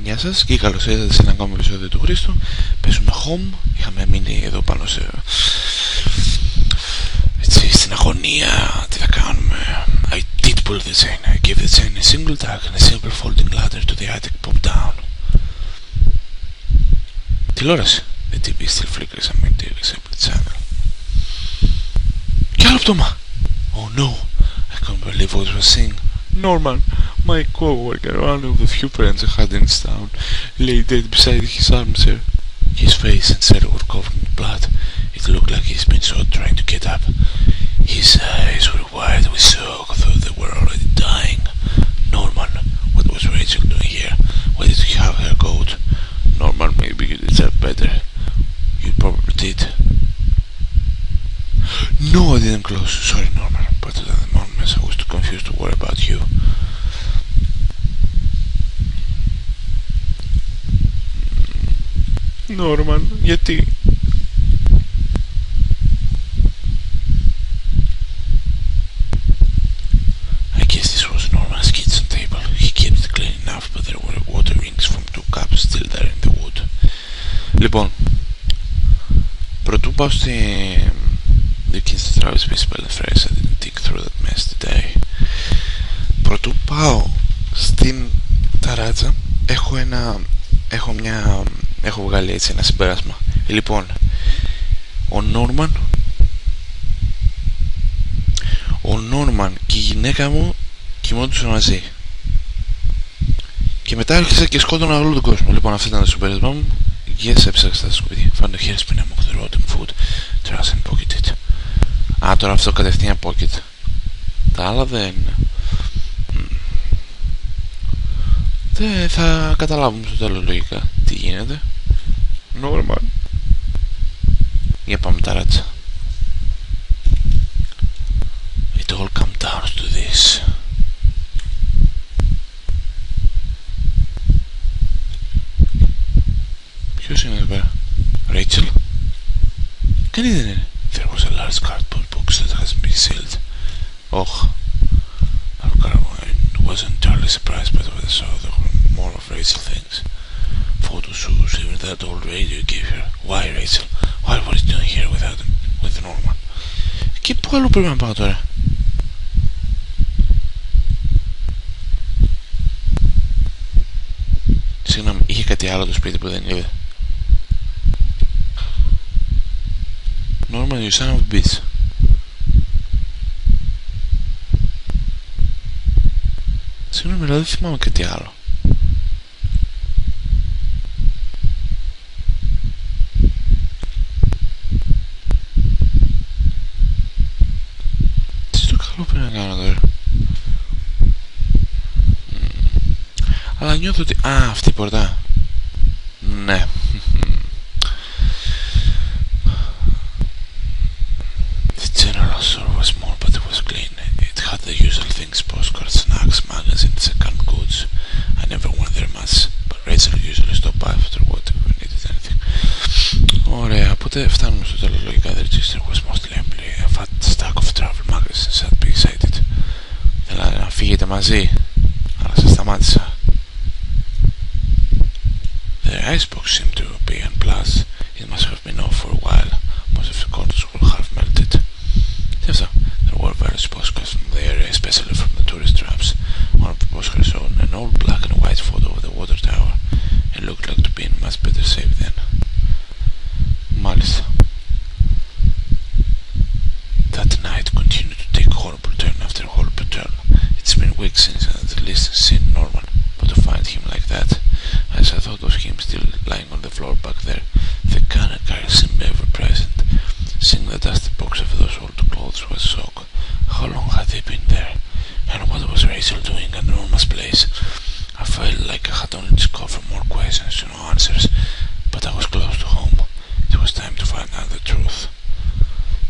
Γεια σας και καλώς ήρθατε σε ένα ακόμα επεισόδιο του Χρήστου. Παίζουμε Home. Είχαμε μείνει εδώ πάνω σε... έτσι, στην αγωνία. Τι θα κάνουμε? I did pull the chain. I gave the chain a single tug and a silver folding ladder to the attic pop down. Τηλεόραση. The TV still flickers and maintains a separate channel. Κι άλλο πτώμα. Oh no, I couldn't believe what I was seeing. Norman, my co-worker, one of the few friends I had in this town, lay dead beside his armchair. His face and shirt were covered in blood. It looked like he's been shot trying to get up. His eyes were wide with shock, though they were already dying. Norman, what was Rachel doing here? Why did you have her coat? Norman, maybe you deserve better. You probably did. No, I didn't close. Sorry, Norman, but at the moment I was too confused to worry about you. Norman, γιατί? I guess this was Norman's kitchen table. He kept it clean enough, but there were water rings from 2 cups still there in the wood. Λοιπόν, πρωτού πάω στη... Dickin's Travis Visible and Fresh. I didn't think through that mess today. Πρωτού πάω στην ταράτσα, έχω βγάλει έτσι ένα συμπέρασμα. Λοιπόν, ο Νόρμαν και η γυναίκα μου κοιμόντουσαν μαζί. Και μετά άρχισα και σκότωνα όλο τον κόσμο. Λοιπόν, αυτό ήταν το συμπέρασμά μου. Yes, έψαξα στα σκουπίδια. Found a hairspin among the rotten food. Trash and pocketed. Α, τώρα αυτό κατευθείαν pocket. Τα άλλα δεν... Δεν θα καταλάβουμε στο τέλος λογικά τι γίνεται. Normal. Για πάμε ταράτσα. It all comes down to this. Ποιος είναι εδώ πέρα? Rachel? Κανείς δεν είναι. There was a large cardboard box that hasn't been sealed. Oh, I wasn't entirely surprised by what I saw. There were more of Rachel things. Photo shoes, even that old radio you gave her. Why, Rachel? Why were you doing here with Norman? Και πού άλλο πρέπει να πάω τώρα? Συγγνώμη, είχε κάτι άλλο το σπίτι που δεν είδε? Norman, you son of a bitch. Συγγνώμη, αλλά δεν θυμάμαι κάτι άλλο. Τι στο καλό πρέπει να κάνω τώρα? Αλλά νιώθω ότι... Α, αυτή η πόρτα. Ναι. The general store was small, but it was clean. It had the usual things: postcards, snacks, magazines, second goods. I never went there much, but Rachel usually stopped by after whatever we needed anything. Ωραία, οπότε φτάνουμε στο τέλος λογικά. The register was mostly empty. A fat stack of travel magazines sat beside it. Θέλατε να φύγετε μαζί, αλλά σας σταμάτησα. The icebox seemed to be unplugged. It must have been off for a while. Most of the corners were half melted. There were various postcards from the area, especially from the tourist traps. One of the postcards showed an old black and white photo of the water tower. It looked like to be in much better shape then. Μάλιστα. That night continued to take horrible turn after horrible turn. It's been weeks since I had at least seen Norman, but to find him like that, as I thought of him still lying on the floor back there, the gun and carry seemed ever present. Seeing the dusty box of those old clothes was a shock. How long had they been there? And what was Rachel doing at Norma's place? I felt like I had only discovered more questions and no answers, but I was close to home. It was time to find out the truth.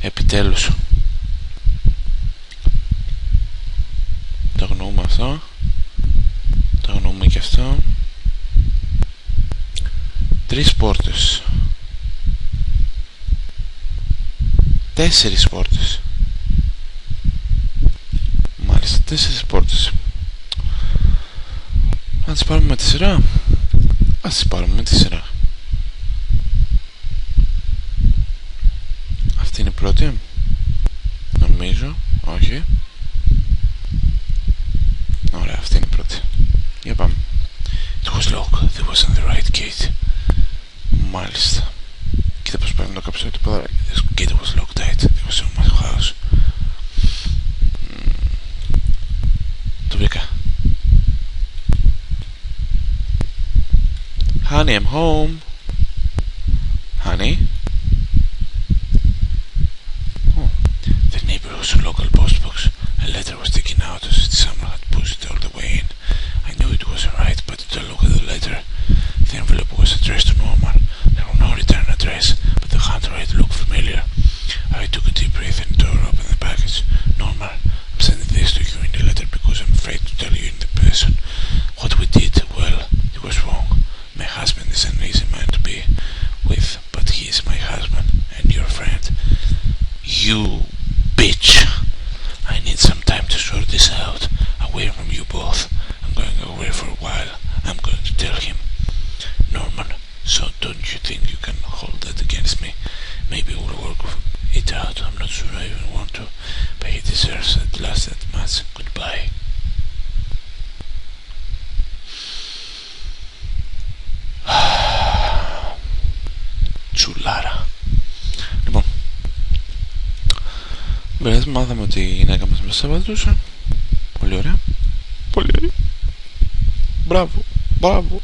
Επιτέλους. Το αγνοούμε αυτό. Το αγνοούμε και αυτό. 3 πόρτες. 4 πόρτες. Μάλιστα, 4 πόρτες. Να τις πάρουμε με τη σειρά. Ας πάρουμε με τη σειρά. Αυτή είναι η πρώτη. Νομίζω. Όχι. Ωραία, αυτή είναι η πρώτη. Για πάμε. It was locked. There wasn't the right gate. Μάλιστα. Κοίτα πως πρέπει να το κάψω το ποδαράκι. The gate was locked tight. There was in my house. Το βρήκα. Honey, I'm home. Honey? Oh. The neighborhood's local post box. A letter was taken out as if someone had pushed it all the way in. I knew it wasn't right, but to look at the letter, the envelope was addressed to Norman. There was no return address, but the handwriting looked familiar. I took a deep breath and tore open the package. Norman, I'm sending this to you in the letter because I'm afraid to tell you in the person. What we did, well, it was wrong. My husband is an easy man to be with, but he is my husband and your friend. You bitch! I need some time to sort this out, away from you both. I'm going away for a while. I'm going to tell him. Norman, so don't you think you can hold that against me? Maybe we'll work it out. I'm not sure I even want to, but he deserves at last that much. Goodbye. Τσουλάρα. Λοιπόν, μπερδεύει, μάθαμε ότι η γυναίκα μας με σαβατούσε. Πολύ ωραία. Πολύ ωραία. Μπράβο, μπράβο.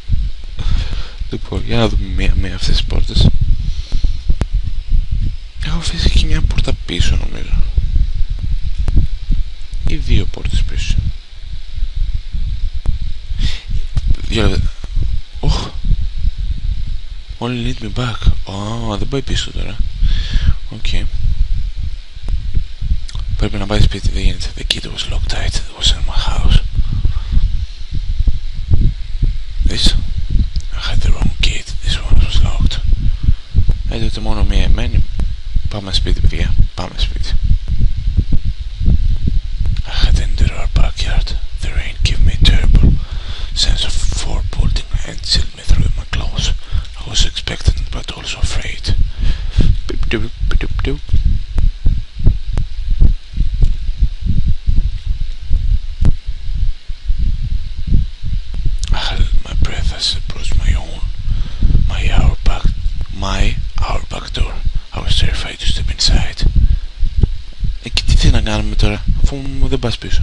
Λοιπόν, για να δούμε μία αυτές τις πόρτες. Έχω αφήσει και μια πόρτα πίσω νομίζω. Ή δύο πόρτες πίσω. Δύο λεπτά. Οχ. Only lead me back. Δεν πάει πίσω τώρα. Οκ. Πρέπει να πάει σπίτι, δεν γίνεται. The key was locked tight. It was in my house. This. I had the wrong gate. This one was locked. Τότε μόνο μία εμένη. Πάμε σπίτι, παιδιά. Πάμε σπίτι. I had entered our backyard. The rain gave me a terrible sense of foreboding and chilled me through my clothes. I was expectant but also afraid. I held my breath as I approached our back door. I was terrified to step inside. Και τι θέλει να κάνουμε τώρα, αφού μου δεν πας πίσω.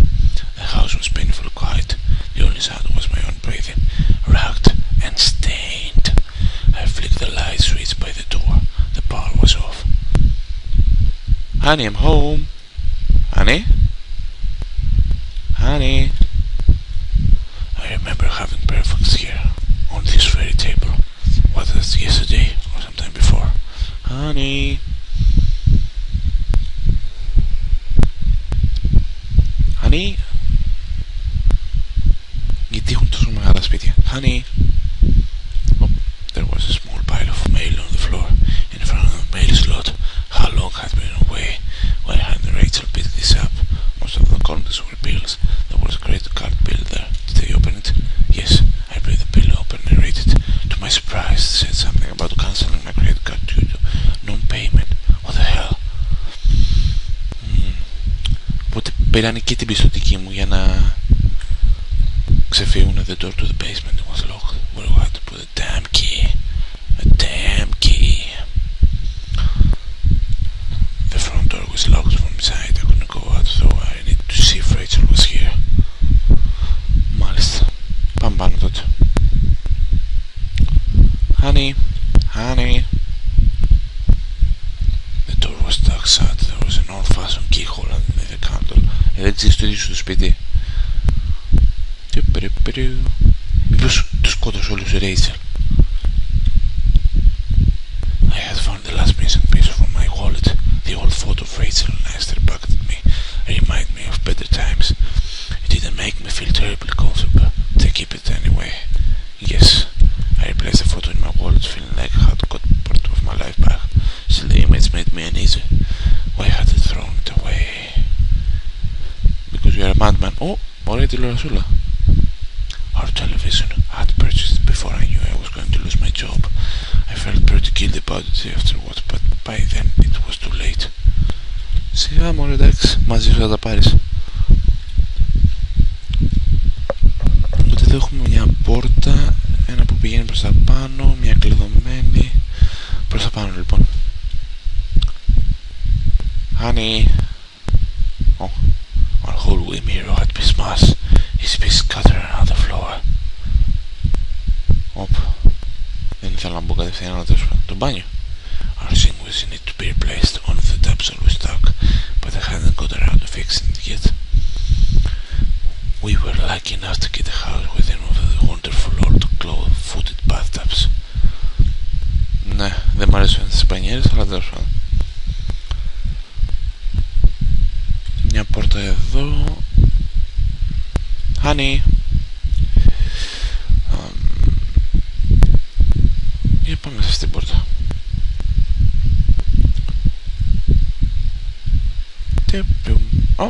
The house was painfully quiet. The only sound was my own breathing, ragged and stained. I flicked the light switch by the door. The power was off. Honey, I'm home. Honey? Honey? I remember having breakfast here, on this very table. Was it yesterday or sometime before? Honey? Honey? Γιατί έχουν τόσο μεγάλα σπίτια. Honey? Oh, there was a small pile of mail on the floor in front of the mail slot. How long had been away? Why hadn't Rachel picked this up? Most of the contents were bills. There was a credit card bill there. Did they open it? Yes, I breathed the bill open and read it. To my surprise, it said something about cancelling my credit card due to non-payment. What the hell? Οπότε πήραν και την πιστωτική μου για να ξεφύγουν. The door to the basement was locked. We had to put a damn key. A damn key. The front door was locked from inside. I couldn't go out, so I needed to see if Rachel was here. Μάλιστα. Πάμε πάνω τότε. Honey, honey. The door was stuck shut. There was an old-fashioned keyhole underneath the candle. Δεν ξέρεις το ίδιο στο σπίτι. Μήπως τους σκότωσε όλους η Rachel. I had found the last missing piece from my wallet. The old photo of Rachel and Esther back at me. It reminded me of better times. It didn't make me feel terribly comfortable, but I keep it anyway. Yes, I replaced the photo in my wallet, feeling like I had got part of my life back. Still, the image made me uneasy. Why had I thrown it away? Because you are a madman. Oh, ωραία τηλεορασούλα. Our television I had purchased before I knew I was going to about it afterwards, but by then it was too late. Σιγά μωρέ, εντάξει, μαζί σου θα τα πάρεις. Οπότε εδώ έχουμε μια πόρτα, ένα που πηγαίνει προς τα πάνω, μια κλειδωμένη. Προς τα πάνω λοιπόν. Honey. Oh, our whole way mirror had been smashed. His piece scattered on the floor. Δεν ήθελα να μπω κατευθείαν να δώσω το μπάνιο. Our sink was in it to be replaced. One of the taps always stuck, but I hadn't got around to fixing it yet. We were lucky enough to get a house within one of the wonderful old claw-footed bathtubs. Ναι, δεν μ' αρέσουν τις μπανιέρες, αλλά τέλος πάντων. Μια πόρτα εδώ. Honey. Για πάμε σε αυτήν την πόρτα.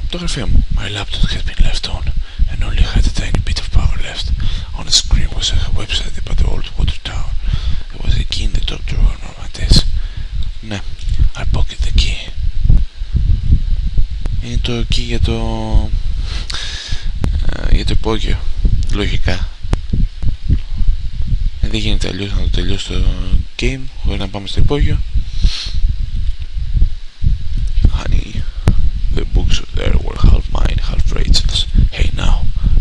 Το γραφείο μου. My laptop had been left on and only had a tiny bit of power left. On the screen was a website about the old water tower. There was a key in the top drawer on my desk. Ναι, I pocket the key. Είναι το key για το υπόγειο. Λογικά. Δεν γίνεται αλλιώς να το τελειώσει το game χωρίς να πάμε στο υπόγειο. Honey, the books there were half mine, half Rachel's. Hey, now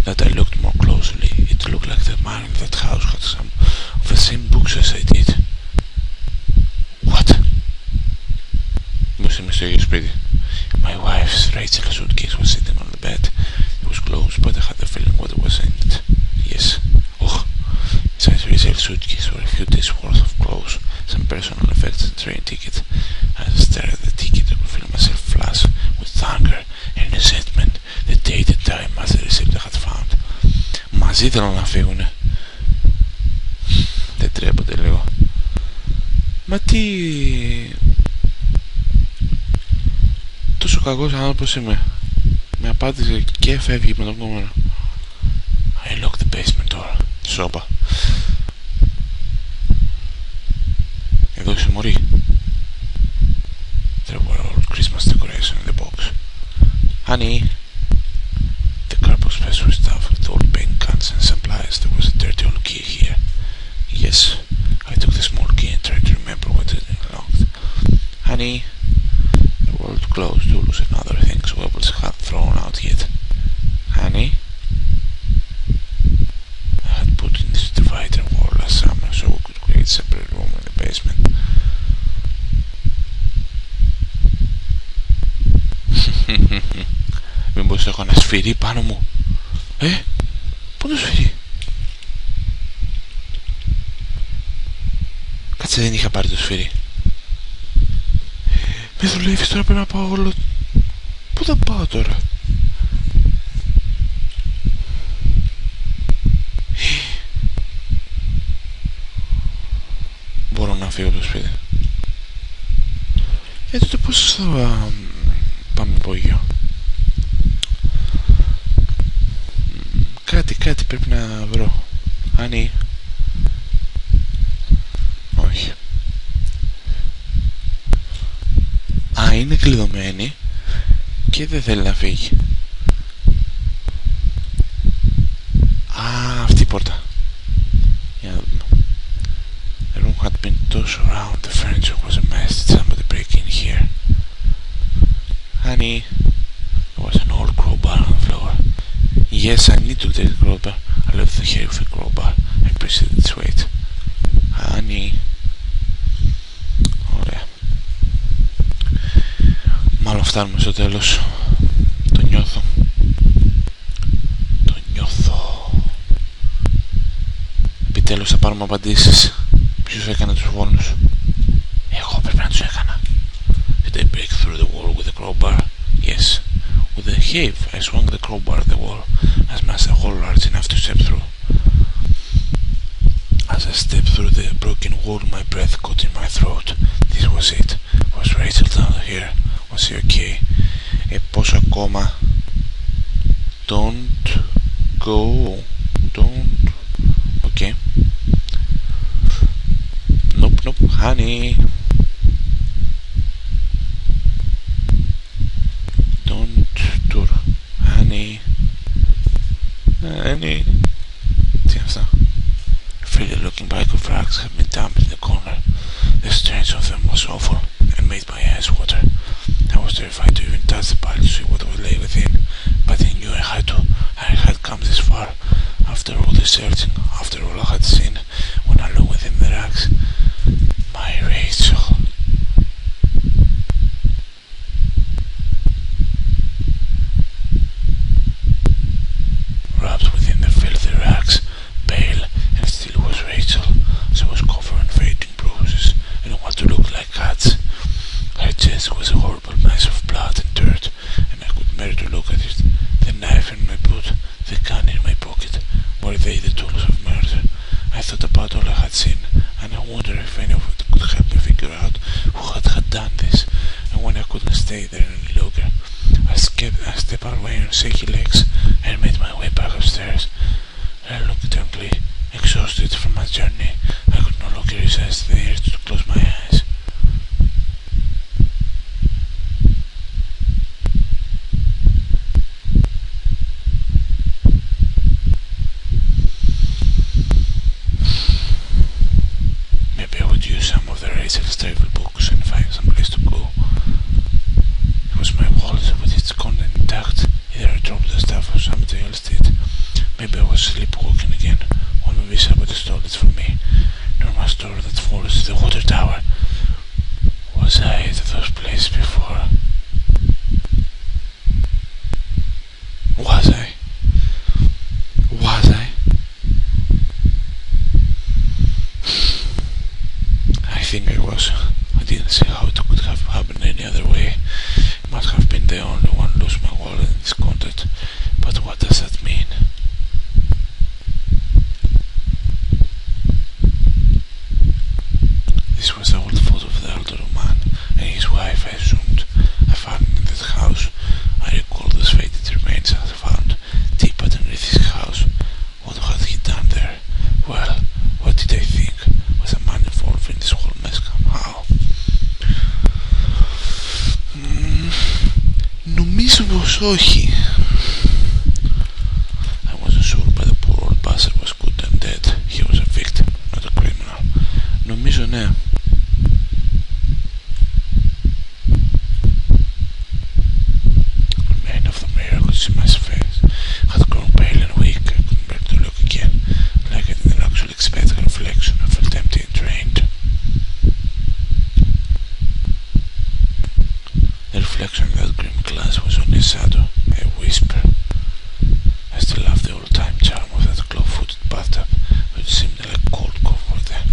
that I looked more closely, it looked like the man in that house had some of the same books as I did. What? Μήπως είμαι στο ίδιο σπίτι. My wife's Rachel's suitcase was sitting on the bed. It was closed, but I had the feeling what was in it. Yes. Oh. Inside Rachel's suitcase were a few days worth of clothes, some personal effects and train ticket. As I stared at the ticket, I could feel myself flush with anger and resentment. The dated time as the receipt I had found. Μαζί θέλουν να φύγουνε. Δεν τρέπονται λίγο. Μα τι... Τόσο κακός άνθρωπος είμαι. Με απάντησε και φεύγει με τον κόμμα. I locked the basement door. Σώπα. Εδώ είσαι μωρή. There were old Christmas decorations in the box. Honey. The cardbox space was stuffed with old paint cans and supplies. There was a dirty old key here. Yes. I took the small key and tried to remember what it unlocked. Honey. The world closed, tools and other things Webbles had thrown out yet. Honey. I had put in this divider wall last summer so we could create a separate room in the basement. Μήπως έχω ένα σφυρί πάνω μου. Πού είναι το σφυρί? Κάτσε, δεν είχα πάρει το σφυρί. Με δουλεύεις τώρα, πρέπει να πάω όλο. Πού θα πάω τώρα? Μπορώ να φύγω από το σπίτι. Τότε πώς θα πάμε υπόγειο? Κάτι πρέπει να βρω. Άννη. Όχι. Είναι κλειδωμένη και δεν θέλει να φύγει. Αυτή η πόρτα. Για να δούμε. The room had been tossed around. The furniture was a mess. Did somebody break in here? Honey, there was an old crowbar on the floor. Yes, I need to take the crowbar. I left the hair of the crowbar. I preceded its weight. Honey. Ωραία. Μάλλον φτάνουμε στο τέλος. Το νιώθω. Επιτέλους θα πάρουμε απαντήσεις. Ποιος έκανε τους φόνους? Εγώ πρέπει να τους έκανα. Did I break through the wall with the crowbar? Yes. With the heave I swung the crowbar at the wall, as much a hole large enough to step through. As I stepped through the broken wall, my breath caught in my throat. This was it. Was Rachel down here? Was he okay? Πόσο ακόμα? Don't go. Don't. Okay. Nope. Honey. Honey, don't do honey. Honey. Τι είναι αυτά? Freely looking bag of rags had been dumped in the corner. The stench of them was awful and made my eyes water. I was terrified to even touch the pile to see what lay within, but I knew I had come this far. After all the searching, after all I had seen, when I lay within the rags, my Rachel. Wrapped within the filthy rags, pale and still was Rachel. She was covered in fading bruises and what to look like cuts. Her chest was a horrible mess of blood and dirt, and I could bear to look at it. The knife in my boot, the gun in my pocket, were they the tools of murder? I thought about all I had seen, and I wondered if any of it could help me figure out who had done this. And when I couldn't stay there any longer, I stepped away on shaky legs and made my way back upstairs. I looked darkly, exhausted from my journey. I could no longer resist the urge to close my eyes. Maybe I would use some of the Rachel's travel books and find some place to go. It was my wallet with its content intact. Either I dropped the stuff or somebody else did. Maybe I was sleepwalking again, or maybe somebody stole it from me. Normal store that follows the water tower. Was I at those places before? Was I? I think I was. I didn't see how it could have happened any other way. It must have been the only one lose my wallet in this content. But what does that mean? This was the old photo of the elderly man and his wife, I assumed. I found in that house. I recall those faded remains I found deep underneath his house. What had he done there? Well, what did I think? Was a man involved in this whole mess somehow? Νομίζω πως όχι. I wasn't sure, but the poor old bastard was good and dead. He was a victim, not a criminal. Νομίζω ναι. The man of the mirror could see my face. Had grown pale and weak. I couldn't bear to look again. Like I didn't actually expect a reflection. I felt empty and drained. The reflection in that grim glass was only a shadow, a whisper. I still loved the old-time charm of that claw-footed bathtub, which seemed like cold comfort then.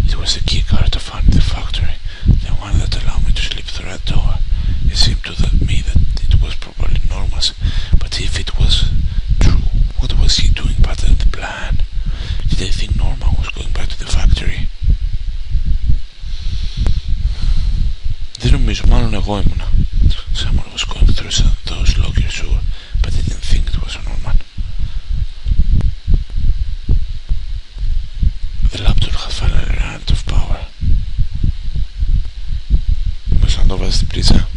It was the key card I found in the factory, the one that allowed me to slip through that door. It seemed to me that it was probably Norma's, but if it was true, what was he doing better than the plan? Did I think Norma was going back to the factory? Δεν νομίζω, μάλλον εγώ ήμουνα. Someone was going through those lockers, sure, but I didn't think it was a Norman. The laptop had finally run out of power. Μήπως να το βάζεις στην πρίτσα?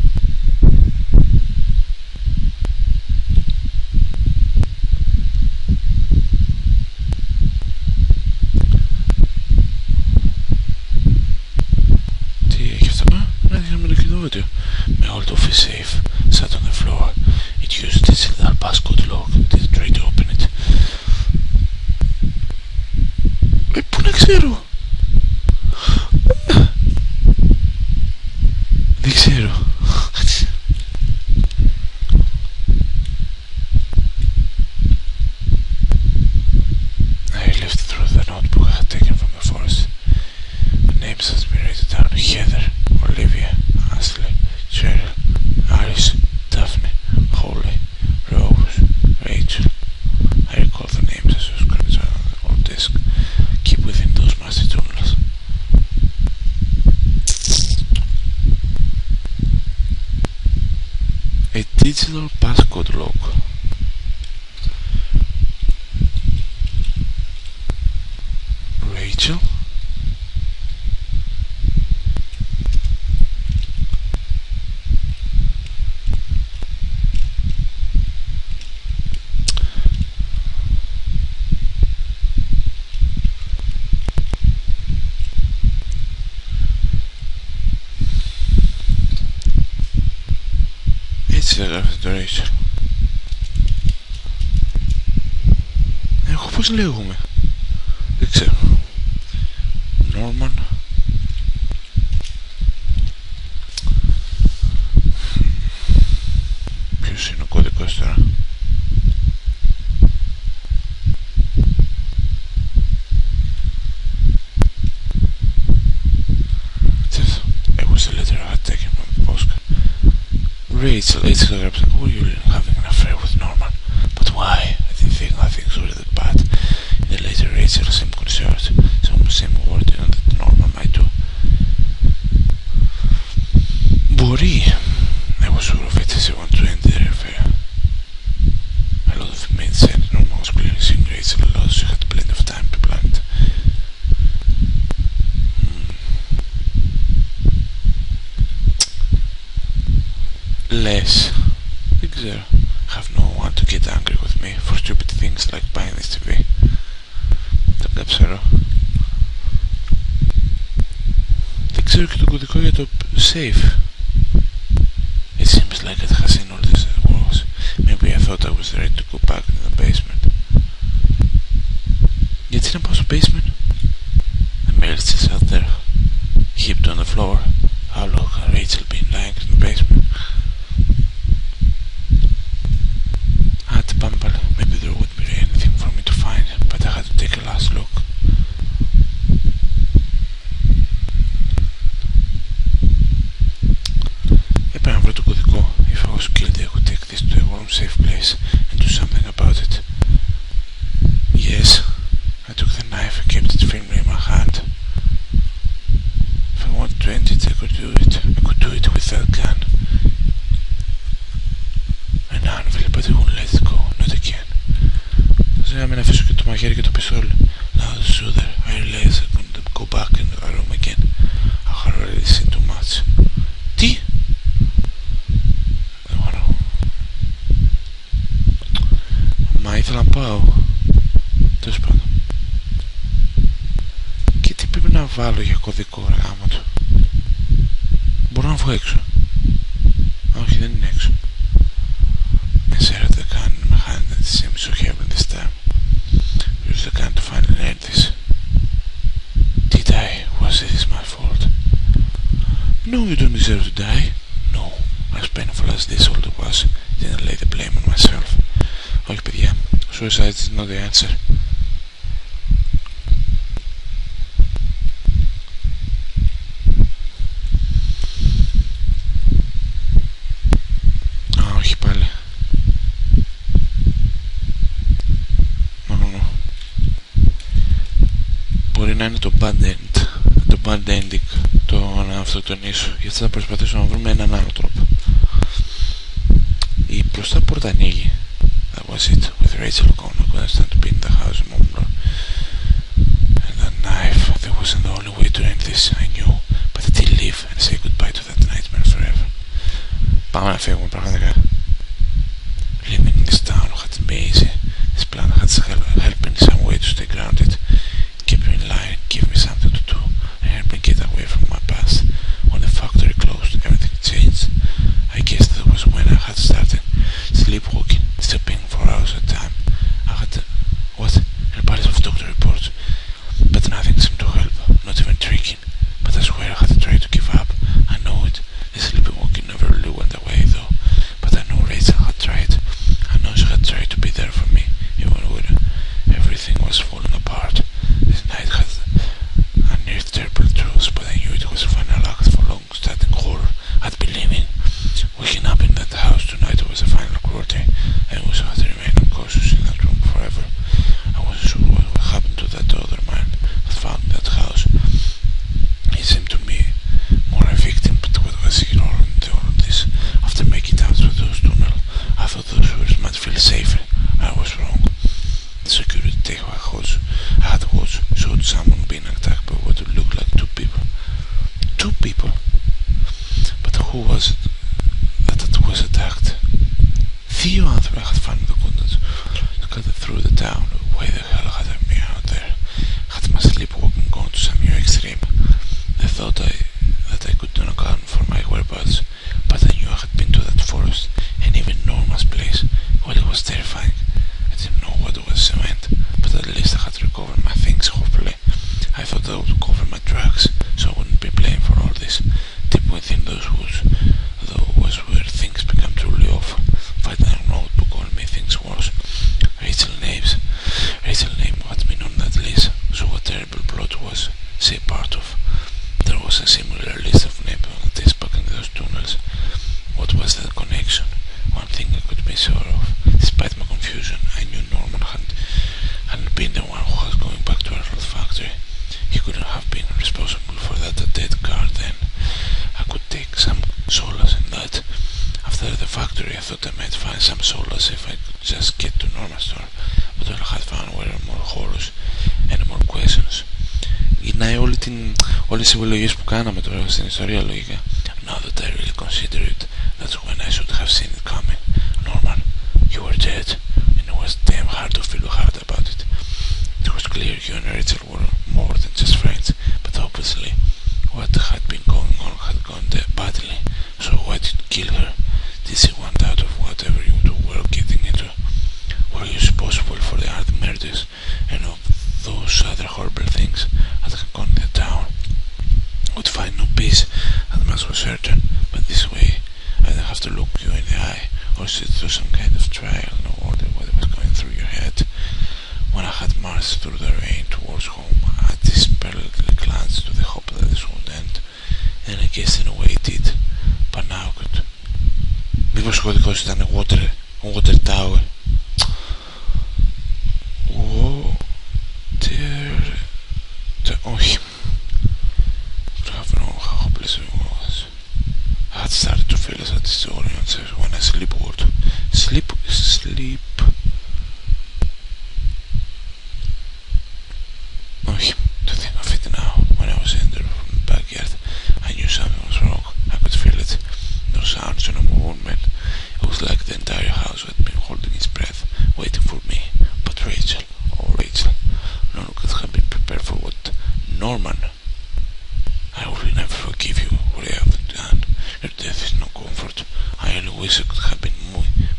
My old office safe sat on the floor. It used its little passcode lock. Didn't try to open it. Πού να ξέρω? Δεν ξέρω. I lifted through the notebook I had taken from the forest. The names had been written down: Heather, Olivia, Ashley, Cheryl, Iris, Daphne, Holly, Rose, Rachel. I recall the names as was scratched on the old desk. Keep within those master journals. A digital passcode lock. Rachel? Έτσι θα γράφεται το Rachel. Εγώ πώς λέγομαι? Δεν ξέρω. Norman. Ποιος είναι ο κωδικός τώρα? Τι αυτό? Έχω στη λέτερα χατάκι με πόσκα. Rachel, έτσι θα γράψα. Were you having an affair with Norman? But why? I didn't think things were that bad. In the later Rachel seemed concerned. Some word that Norman might do. Μπορεί. I was sure of it as I wanted to end their affair. A lot of it made sense. Norman was clearly seeing Rachel a lot, so she had plenty of time to plan it. Less. Δεν ξέρω. Have no one to get angry with me for stupid things like buying this TV. Δεν ξέρω. Δεν ξέρω και το κωδικό για το safe. It seems like it has seen all this at once. Maybe I thought I was ready to go back in the basement. Γιατί να πάω στο basement? The mail is out there, heaped on the floor. How long had Rachel been lying in the basement? Άντε πάμε πάλι. Maybe there would be anything for me to find, but I had to take a last look. Έπρεπε να βρω το κωδικό. If I was killed, I could take this to a warm, safe place and do something about it. Yes, I took the knife and kept it firmly in my hand. If I wanted to end it, I could do it. I could do it with that gun. An anvil, but I won't let it go. Not again. Θα να αφήσω και το μαχαίρι και το πιστόλι. Now the sooner I realize I couldn't go back in the room again. I had already seen too much. Τι? Μα ήθελα να πάω. Τέλος πάντων. Και τι πρέπει να βάλω για κωδικό ρε γάμο του? Μπορώ να βγω έξω? Όχι, δεν είναι έξω. Insert the gun in my hand and it seems so heavy this time. Use the gun to finally end this. Did I? Was this my fault? No, you don't deserve to die. No, as painful as this all it was, didn't lay the blame on myself. Όχι παιδιά, suicide is not the answer. Όχι πάλι. Μπορεί να είναι το bad end, το bad ending, το να αυτοτονίσω. Γιατί θα προσπαθήσω να βρούμε έναν άλλο τρόπο. Η μπροστά πόρτα ανοίγει. That was it, with Rachel gone. I couldn't stand to be in the house anymore. And that knife, that wasn't the only way to end this, I knew. But I did leave and say goodbye to that nightmare forever. Πάμε να φύγουμε πραγματικά. Living in this town had been easy. This plan had helped me in some way to stay grounded. Keep me in line, give me something to do, and help me get away from my past. When the factory closed, everything changed. I guess that was when I had started sleepwalking, sleeping for hours at a time. I had a bunch of doctor reports, but nothing seemed to help, not even drinking. But I swear I had tried to give up. I know it. The sleepwalking never really went away though. But I know Rachel had tried. I know she had tried to be there for me, even when everything was falling apart. who was it that was attacked? Δύο άνθρωποι had found the content to cut through the town. Why the hell had I been out there? Had my sleepwalking gone to some new extreme? I thought that I could not account for my whereabouts, but I knew I had been to that forest, and even Norma's place. Well, it was terrifying. I didn't know what was cement, but at least I had recovered my things, hopefully. I thought I would cover my tracks, so I wouldn't be blamed for all this. Deep within those woods, though, was where things became truly awful. Finding a notebook only made things worse. Rachel name had been on that list, so what terrible plot was, say, part of. There was a similar list of names on the desk back in those tunnels. What was that connection? One thing I could be sure of. Despite my confusion, I knew Norman hadn't been the one who was going back to our old factory. He couldn't have been responsible for that dead car then. I could take some solace in that. After the factory, I thought I might find some solace if I could just get to Norman's store, but all I had found were more horrors and more questions. Γυρνάει όλες οι επιλογές που κάναμε τώρα στην ιστορία λογικά. Now that I really consider it, that's when I should have seen it coming. Norman, you were dead, and it was damn hard to feel hard about it. It was clear you and Rachel were more than just friends, but obviously what had been going on had gone badly. So why did you kill her? Did she want out of whatever you were getting into? Were you responsible for the art murders and of those other horrible things that had gone in the town? I would find no peace, that much was certain, but this way I didn't have to look you in the eye or sit through some kind of trial and wonder what was going through your head. When I had marched through the rain towards home, I desperately glanced to the hope that this would end, and I guess in a way it did, but now I could. Μήπως ο κωδικός ήταν water tower? Όχι. Προλαβενω, hopeless it was. I had started to feel as a disoriented when I sleepwalked. Sleep. Όχι. To think of it now, when I was in the backyard, I knew something was wrong. I could feel it. No sounds, no movement. It was like the entire house had been holding its breath, waiting for me. But Rachel, oh Rachel, none of us had been prepared for what Norman. I will never forgive you for what I have done. Your death is no comfort. I only wish it could have been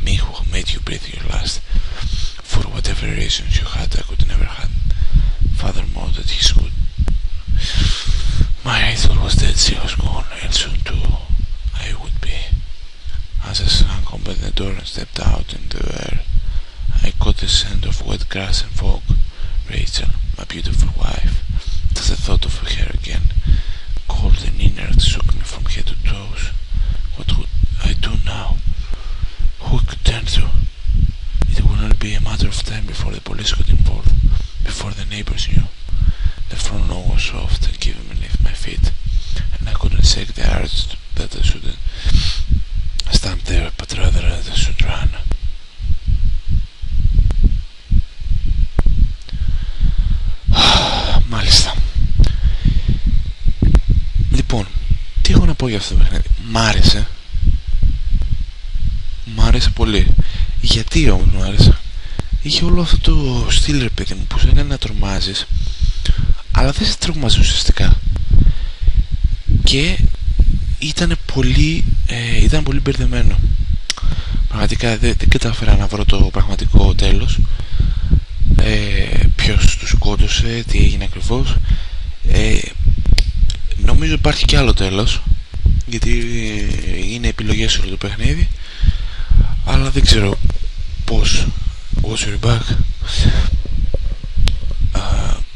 me who made you breathe your last. For whatever reasons you had, I could never have. Furthermore, that he could. My Rachel was dead, she was gone, and soon too I would be. As I swung open the door and stepped out into the air, I caught the scent of wet grass and fog. Rachel, my beautiful wife. As I thought of her again, cold and inert shook me from head to toes. What would I do now? Who I could turn to? It would only be a matter of time before the police got involved, before the neighbors knew. The front lawn was soft and giving beneath my feet, and I couldn't shake the urge that I shouldn't stand there, but rather that I should run. Μάλιστα. Λοιπόν, τι έχω να πω για αυτό το παιχνίδι? Μ' άρεσε πολύ. Γιατί όμως μου άρεσε? Είχε όλο αυτό το στυλ, ρε παιδί μου, που σε έκανε να τρομάζεις, αλλά δεν σε τρομάζει ουσιαστικά. Και ήταν πολύ μπερδεμένο. Πραγματικά δεν κατάφερα να βρω το πραγματικό τέλος. Ποιος τους σκότωσε, τι έγινε ακριβώς. Νομίζω υπάρχει και άλλο τέλος, γιατί είναι επιλογές όλο το παιχνίδι, αλλά δεν ξέρω πώς. What's your back?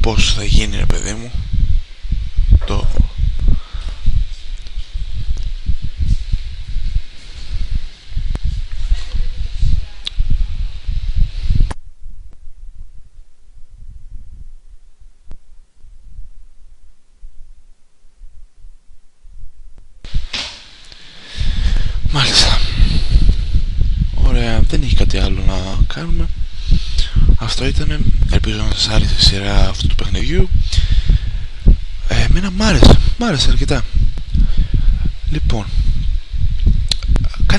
Πώς θα γίνει, ρε παιδί μου, το... Μάλιστα. Ωραία, δεν έχει κάτι άλλο να κάνουμε. Αυτό ήτανε. Ελπίζω να σας άρεσε η σειρά αυτού του παιχνιδιού. Εμένα μ' άρεσε αρκετά. Λοιπόν,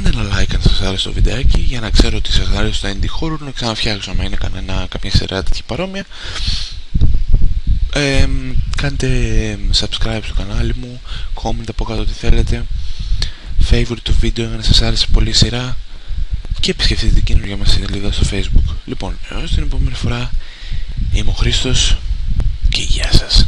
κάντε ένα like αν σας άρεσε το βιντεάκι, για να ξέρω ότι σας αρέσει το indie horror, να ξαναφτιάξω άμα είναι κάποια σειρά τέτοια παρόμοια. Κάντε subscribe στο κανάλι μου, comment από κάτω τι θέλετε, favorite το βίντεο αν σας άρεσε πολύ η σειρά, και επισκεφτείτε την καινούργια μας σελίδα στο Facebook. Λοιπόν, έως την επόμενη φορά, είμαι ο Χρήστος και γεια σας.